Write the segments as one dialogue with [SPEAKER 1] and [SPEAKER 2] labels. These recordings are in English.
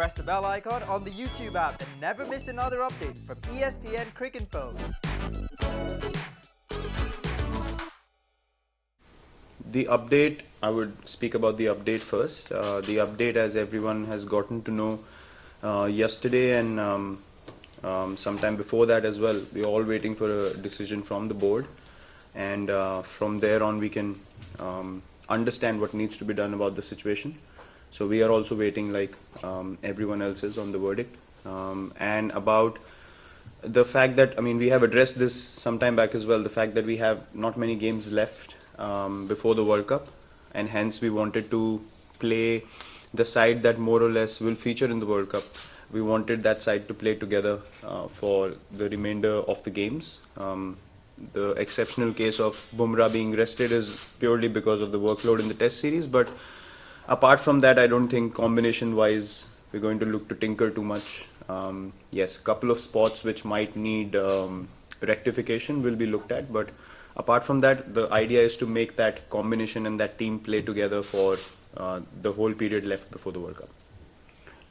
[SPEAKER 1] Press the bell icon on the YouTube app and never miss another update from ESPN Cricinfo.
[SPEAKER 2] The update, I would speak about the update first. The update, as everyone has gotten to know yesterday and sometime before that as well, we're all waiting for a decision from the board, and from there on we can understand what needs to be done about the situation. So we are also waiting like everyone else is on the verdict, and about the fact that, I mean, we have addressed this some time back as well, the fact that we have not many games left before the World Cup, and hence we wanted to play the side that more or less will feature in the World Cup. We wanted that side to play together for the remainder of the games. The exceptional case of Bumrah being rested is purely because of the workload in the Test series, but apart from that, I don't think combination-wise we're going to look to tinker too much. Yes, a couple of spots which might need rectification will be looked at, but apart from that, the idea is to make that combination and that team play together for the whole period left before the World Cup.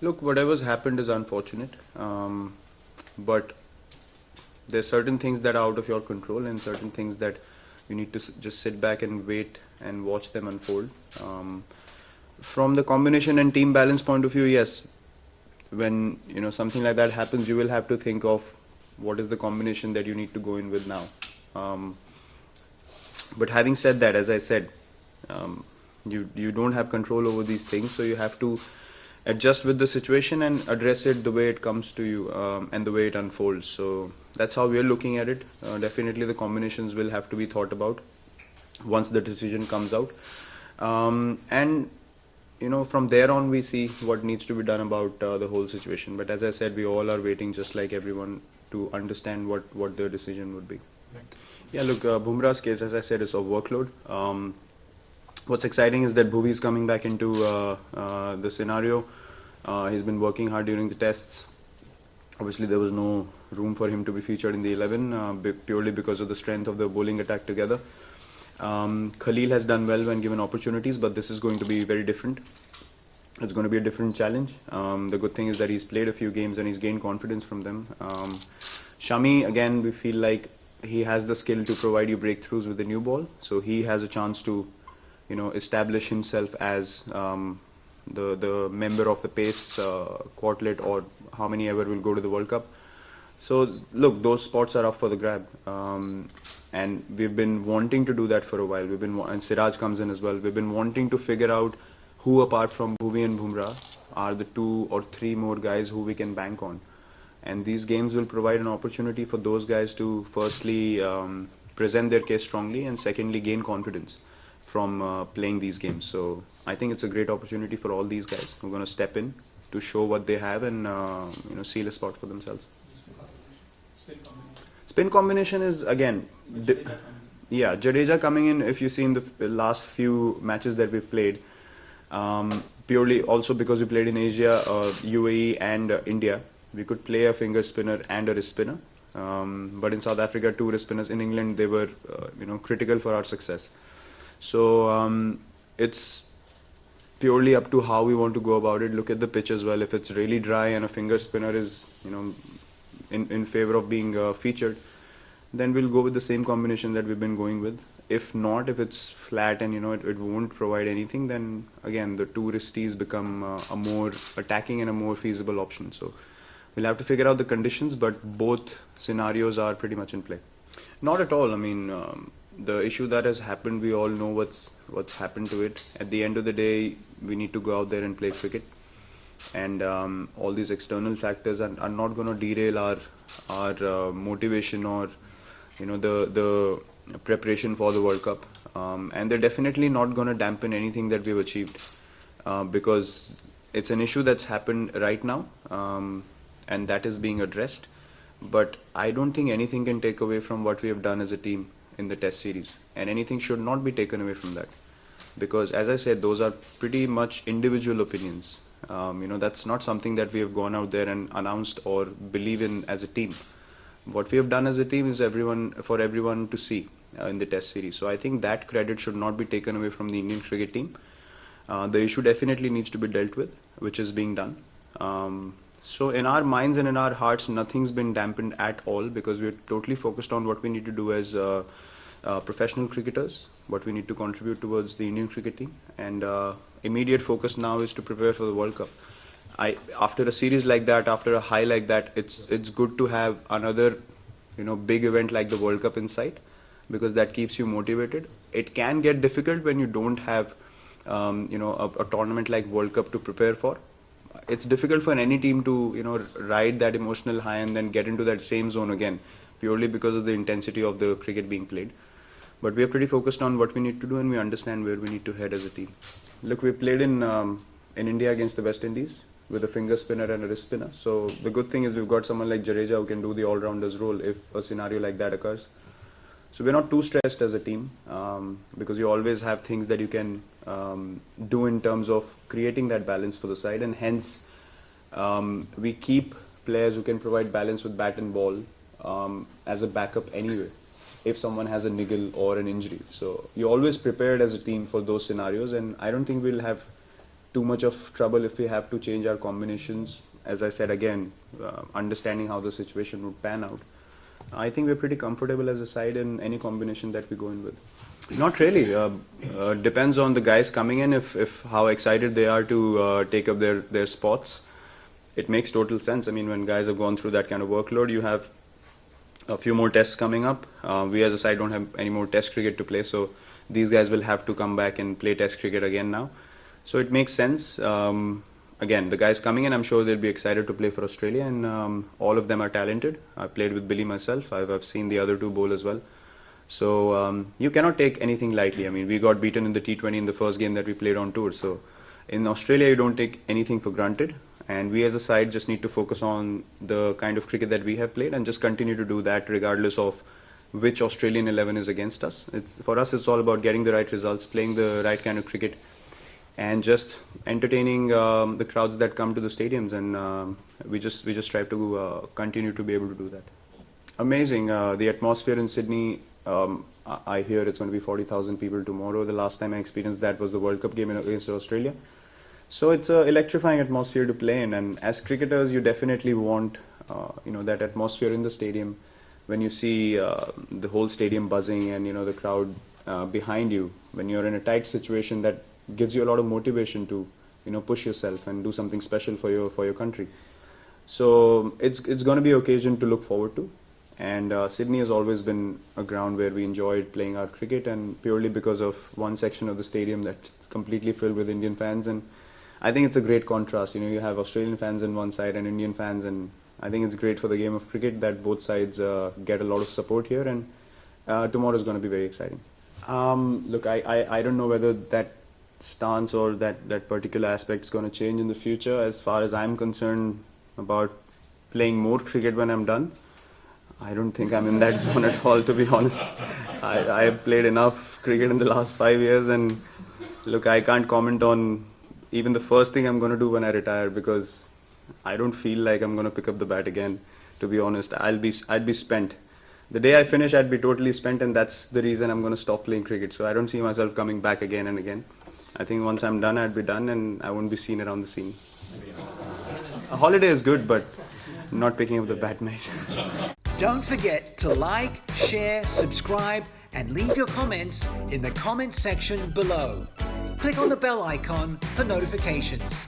[SPEAKER 2] Look, whatever's happened is unfortunate, but there's certain things that are out of your control and certain things that you need to just sit back and wait and watch them unfold. From the combination and team balance point of view, yes, when something like that happens, you will have to think of what is the combination that you need to go in with now. But having said that, as I said, you don't have control over these things, so you have to adjust with the situation and address it the way it comes to you and the way it unfolds. So that's how we're looking at it. Definitely the combinations will have to be thought about once the decision comes out, and from there on we see what needs to be done about the whole situation. But as I said, we all are waiting, just like everyone, to understand what their decision would be. Yeah, look, Bumrah's case, as I said, is of workload. What's exciting is that Bhuvi is coming back into the scenario. He's been working hard during the tests. Obviously, there was no room for him to be featured in the 11 purely because of the strength of the bowling attack together. Khalil has done well when given opportunities, but this is going to be very different. It's going to be a different challenge. The good thing is that he's played a few games and he's gained confidence from them. Shami, again, we feel like he has the skill to provide you breakthroughs with the new ball, so he has a chance to establish himself as the member of the pace quartet, or how many ever will go to the World Cup. So look, those spots are up for the grab, and we've been wanting to do that for a while. And Siraj comes in as well. We've been wanting to figure out who, apart from Bhuvi and Bumrah, are the 2 or 3 more guys who we can bank on. And these games will provide an opportunity for those guys to firstly present their case strongly, and secondly gain confidence from playing these games. So I think it's a great opportunity for all these guys who are going to step in to show what they have and seal a spot for themselves. Spin combination is again, yeah, Jadeja coming in. If you see in the last few matches that we've played, purely also because we played in Asia, UAE and India, we could play a finger spinner and a wrist spinner. But in South Africa, 2 wrist spinners. In England, they were critical for our success. So it's purely up to how we want to go about it. Look at the pitch as well. If it's really dry and a finger spinner is in favor of being featured, then we'll go with the same combination that we've been going with. If not, if it's flat and it won't provide anything, then again the 2 wristies become a more attacking and a more feasible option. So we'll have to figure out the conditions, but both scenarios are pretty much in play. Not at all. I mean, the issue that has happened, we all know what's happened to it. At the end of the day, we need to go out there and play cricket, and all these external factors are not going to derail our motivation or the preparation for the World Cup, and they're definitely not going to dampen anything that we've achieved, because it's an issue that's happened right now, and that is being addressed. But I don't think anything can take away from what we have done as a team in the Test series, and anything should not be taken away from that, because as I said, those are pretty much individual opinions. That's not something that we have gone out there and announced or believe in as a team. What we have done as a team is for everyone to see in the Test series. So I think that credit should not be taken away from the Indian cricket team. The issue definitely needs to be dealt with, which is being done. So in our minds and in our hearts, nothing's been dampened at all because we're totally focused on what we need to do as professional cricketers, what we need to contribute towards the Indian cricket team, and immediate focus now is to prepare for the World Cup. After a series like that, after a high like that, it's good to have another, big event like the World Cup in sight, because that keeps you motivated. It can get difficult when you don't have, a tournament like World Cup to prepare for. It's difficult for any team to, ride that emotional high and then get into that same zone again, purely because of the intensity of the cricket being played. But we are pretty focused on what we need to do, and we understand where we need to head as a team. Look, we played in India against the West Indies with a finger spinner and a wrist spinner. So the good thing is we've got someone like Jadeja who can do the all-rounders role if a scenario like that occurs. So we're not too stressed as a team, because you always have things that you can do in terms of creating that balance for the side, and hence we keep players who can provide balance with bat and ball as a backup anyway, if someone has a niggle or an injury. So you're always prepared as a team for those scenarios, and I don't think we'll have too much of trouble if we have to change our combinations. As I said again, understanding how the situation would pan out. I think we're pretty comfortable as a side in any combination that we go in with. Not really. Depends on the guys coming in, if how excited they are to take up their spots. It makes total sense. I mean, when guys have gone through that kind of workload, you have a few more tests coming up. We as a side don't have any more test cricket to play, so these guys will have to come back and play test cricket again now. So it makes sense. Again, the guys coming in, I'm sure they'll be excited to play for Australia, and all of them are talented. I played with Billy myself. I've seen the other two bowl as well. So you cannot take anything lightly. I mean, we got beaten in the T20 in the first game that we played on tour. So in Australia, you don't take anything for granted. And we as a side just need to focus on the kind of cricket that we have played and just continue to do that regardless of which Australian 11 is against us. For us, it's all about getting the right results, playing the right kind of cricket, and just entertaining the crowds that come to the stadiums, and we just strive to continue to be able to do that. Amazing. The atmosphere in Sydney, I hear it's going to be 40,000 people tomorrow. The last time I experienced that was the World Cup game against Australia. So it's an electrifying atmosphere to play in, and as cricketers you definitely want that atmosphere in the stadium. When you see the whole stadium buzzing and the crowd behind you, when you're in a tight situation, that gives you a lot of motivation to push yourself and do something special for your country. So it's going to be an occasion to look forward to, and Sydney has always been a ground where we enjoyed playing our cricket, and purely because of one section of the stadium that's completely filled with Indian fans. And I think it's a great contrast. You have Australian fans on one side and Indian fans, and I think it's great for the game of cricket that both sides get a lot of support here, and tomorrow is going to be very exciting. Look, I don't know whether that stance or that particular aspect is going to change in the future. As far as I'm concerned about playing more cricket when I'm done, I don't think I'm in that zone at all, to be honest. I have played enough cricket in the last 5 years, and look, I can't comment on even the first thing I'm going to do when I retire, because I don't feel like I'm going to pick up the bat again, to be honest. I'd be spent. The day I finish, I'd be totally spent, and that's the reason I'm going to stop playing cricket. So I don't see myself coming back again and again. I think once I'm done, I'd be done, and I won't be seen around the scene. A holiday is good, but not picking up the bat, mate.
[SPEAKER 3] Don't forget to like, share, subscribe, and leave your comments in the comment section below. Click on the bell icon for notifications.